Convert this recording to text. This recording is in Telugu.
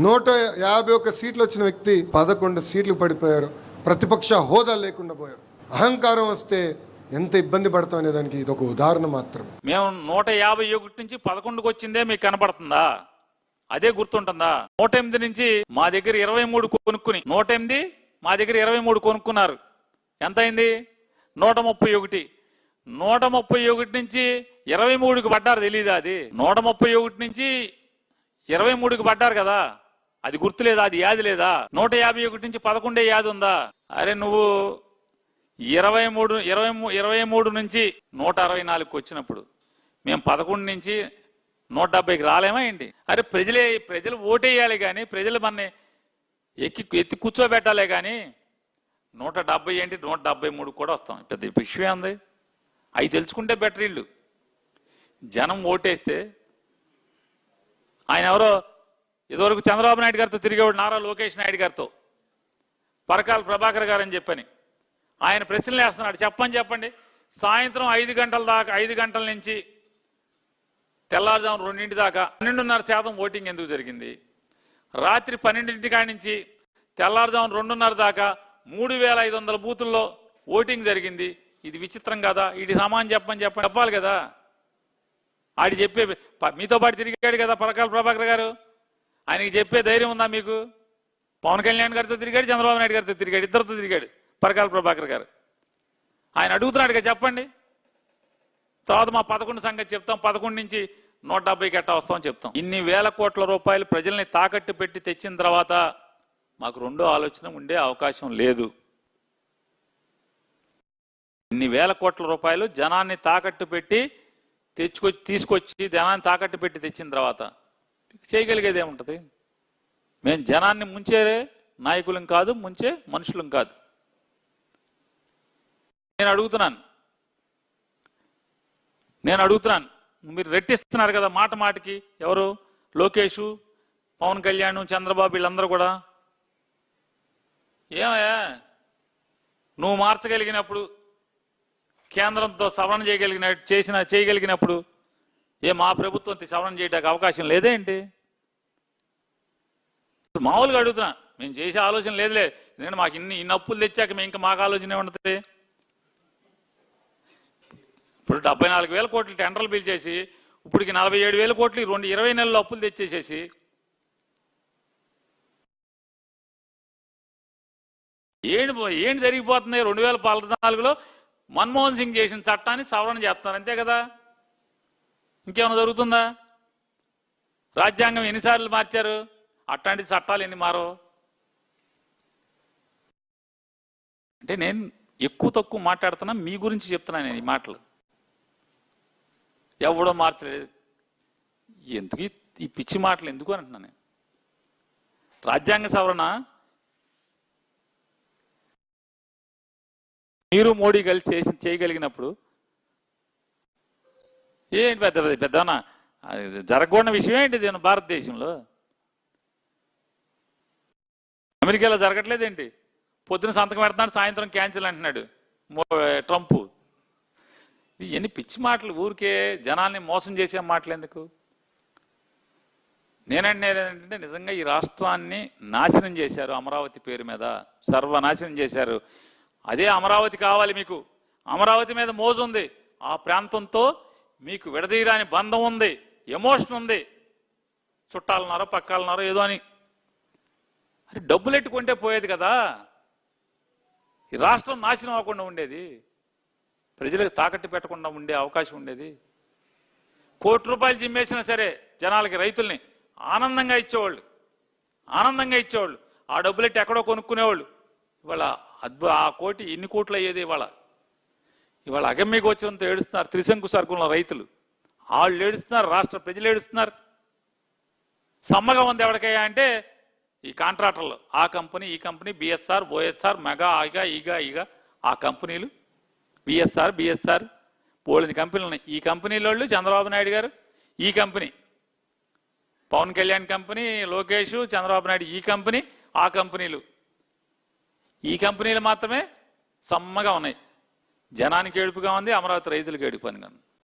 151 సీట్లు వచ్చిన వ్యక్తి 11 సీట్లు పడిపోయారు. ప్రతిపక్ష హోదా లేకుండా పోయారు. అహంకారం వస్తే ఎంత ఇబ్బంది పడతాం అనే దానికి ఇది ఒక ఉదాహరణ మాత్రం. మేము 151 నుంచి 11కి వచ్చిందే మీకు కనపడుతుందా? అదే గుర్తుంటుందా? 108 నుంచి మా దగ్గర 23 కొనుక్కుని 108 మా దగ్గర 23 కొనుక్కున్నారు. ఎంత అయింది? 131. 131 నుంచి 23కి పడ్డారు. తెలీదా? అది 131 నుంచి 23కి పడ్డారు కదా, అది గుర్తులేదా? అది యాది లేదా? 151 నుంచి 11 యాది ఉందా? అరే నువ్వు 23 నుంచి 164కి వచ్చినప్పుడు మేము 11 నుంచి 170కి రాలేమా ఏంటి? అరే ప్రజలు ఓటేయాలి కానీ, ప్రజలు మన ఎత్తి కూర్చోబెట్టాలే కానీ 170 ఏంటి 173 కూడా వస్తాం. పెద్ద విషయం ఉంది. అవి తెలుసుకుంటే బెటర్. ఇల్లు జనం ఓటేస్తే ఆయన ఎవరో ఇదివరకు చంద్రబాబు నాయుడు గారితో తిరిగేవాడు, నారా లోకేష్ నాయుడు గారితో, పరకాల ప్రభాకర్ గారు అని చెప్పని ఆయన ప్రశ్నలు వేస్తున్నాడు. చెప్పండి సాయంత్రం 5 గంటల దాకా, 5 గంటల నుంచి తెల్లారుజాము 2 దాకా 12.5% ఓటింగ్ ఎందుకు జరిగింది? రాత్రి 12 కాడి నుంచి తెల్లారుజాము 2:30 దాకా 3,500 బూతుల్లో ఓటింగ్ జరిగింది. ఇది విచిత్రం కదా? ఇది సమానం చెప్పాలి కదా. ఆడి చెప్పే మీతో పాటు తిరిగాడు కదా పరకాల ప్రభాకర్ గారు, ఆయనకి చెప్పే ధైర్యం ఉందా మీకు? పవన్ కళ్యాణ్ గారితో తిరిగాడు, చంద్రబాబు నాయుడు గారితో తిరిగాడు, ఇద్దరితో తిరిగాడు పరకాల ప్రభాకర్ గారు. ఆయన అడుగుతున్నాడు కదా చెప్పండి. తర్వాత మా 11 సంగతి చెప్తాం, 11 నుంచి 170కి ఎట్టా వస్తామని చెప్తాం. ఇన్ని వేల కోట్ల రూపాయలు ప్రజల్ని తాకట్టు పెట్టి తెచ్చిన తర్వాత మాకు రెండో ఆలోచన ఉండే అవకాశం లేదు. ఇన్ని వేల కోట్ల రూపాయలు జనాన్ని తాకట్టు పెట్టి తీసుకొచ్చి జనాన్ని తాకట్టు పెట్టి తెచ్చిన తర్వాత చేయగలిగేది ఏముంటుంది? మేము జనాన్ని ముంచే నాయకులం కాదు, ముంచే మనుషులం కాదు. నేను అడుగుతున్నాను మీరు రెట్టిస్తున్నారు కదా మాట మాటకి. ఎవరు? లోకేష్, పవన్ కళ్యాణ్, చంద్రబాబు, వీళ్ళందరూ కూడా. ఏమయ్యా నువ్వు మార్చగలిగినప్పుడు, కేంద్రంతో సవరణ చేయగలిగినప్పుడు మా ప్రభుత్వం సవరణ చేయడానికి అవకాశం లేదేంటి? మామూలుగా అడుగుతున్నా. మేము చేసే ఆలోచన లేదులే, ఎందుకంటే మాకు ఇన్ని అప్పులు తెచ్చాక మేము ఇంకా మాకు ఆలోచన ఏముంటుంది? ఇప్పుడు 74,000 కోట్లు టెండర్లు పిలిచేసి ఇప్పటికి 47,000 కోట్లు 20 నెలల్లో అప్పులు తెచ్చేసేసి ఏంటి జరిగిపోతుంది? 2014లో మన్మోహన్ సింగ్ చేసిన చట్టాన్ని సవరణ చేస్తున్నారు, అంతే కదా. ఇంకేమైనా జరుగుతుందా? రాజ్యాంగం ఎన్నిసార్లు మార్చారు? అట్లాంటి చట్టాలు ఎన్ని మారో? అంటే నేను ఎక్కువ తక్కువ మాట్లాడుతున్నా, మీ గురించి చెప్తున్నా నేను ఈ మాటలు. ఎవడో మార్చలేదు, ఎందుకు ఈ పిచ్చి మాటలు ఎందుకు అని అంటున్నాను నేను. రాజ్యాంగ సవరణ మీరు మోడీ కలిసి చేయగలిగినప్పుడు ఏంటి పెద్దనా జరగకూడని విషయం ఏంటి ఇది భారతదేశంలో? అమెరికాలో జరగట్లేదేంటి? పొద్దున సంతకం పెడుతున్నాడు, సాయంత్రం క్యాన్సిల్ అంటున్నాడు ట్రంప్. ఇవన్నీ పిచ్చి మాటలు, ఊరికే జనాల్ని మోసం చేసే మాటలు ఎందుకు? నేనంటే నిజంగా ఈ రాష్ట్రాన్ని నాశనం చేశారు అమరావతి పేరు మీద, సర్వనాశనం చేశారు. అదే అమరావతి కావాలి మీకు. అమరావతి మీద మోజు ఉంది, ఆ ప్రాంతంతో మీకు విడదీయరాని బంధం ఉంది, ఎమోషన్ ఉంది. చుట్టాలన్నారో పక్కాలన్నారో ఏదో అని. అరే డబ్బులు ఎట్టుకుంటే పోయేది కదా, ఈ రాష్ట్రం నాశనం అవ్వకుండా ఉండేది, ప్రజలకు తాకట్టు పెట్టకుండా ఉండే అవకాశం ఉండేది. ₹1 జిమ్మేసినా సరే జనాలకి, రైతుల్ని ఆనందంగా ఇచ్చేవాళ్ళు. ఆ డబ్బులెట్టి ఎక్కడో కొనుక్కునేవాళ్ళు. ఇవాళ ఆ కోటి ఎన్ని కోట్లు అయ్యేది? ఇవాళ అగమ్యకు వచ్చినంత ఏడుస్తున్నారు త్రిశంకు సర్కుల రైతులు. వాళ్ళు ఏడుస్తున్నారు, రాష్ట్ర ప్రజలు ఏడుస్తున్నారు. సమ్మగా ఉంది ఎవరికయ్యా అంటే ఈ కాంట్రాక్టర్లు, ఆ కంపెనీ ఈ కంపెనీ, బిఎస్ఆర్, ఓఎస్ఆర్, మెగా, ఈగా ఆ కంపెనీలు, బిఎస్ఆర్ పోలిన కంపెనీలు ఉన్నాయి. ఈ కంపెనీల వాళ్ళు చంద్రబాబు నాయుడు గారు, ఈ కంపెనీ పవన్ కళ్యాణ్ కంపెనీ, లోకేష్, చంద్రబాబు నాయుడు ఈ కంపెనీ, ఆ కంపెనీలు, ఈ కంపెనీలు మాత్రమే సమ్మగా ఉన్నాయి. జనానికి ఏడుపుగా ఉంది, అమరావతి రైతులకు ఏడుపు అని.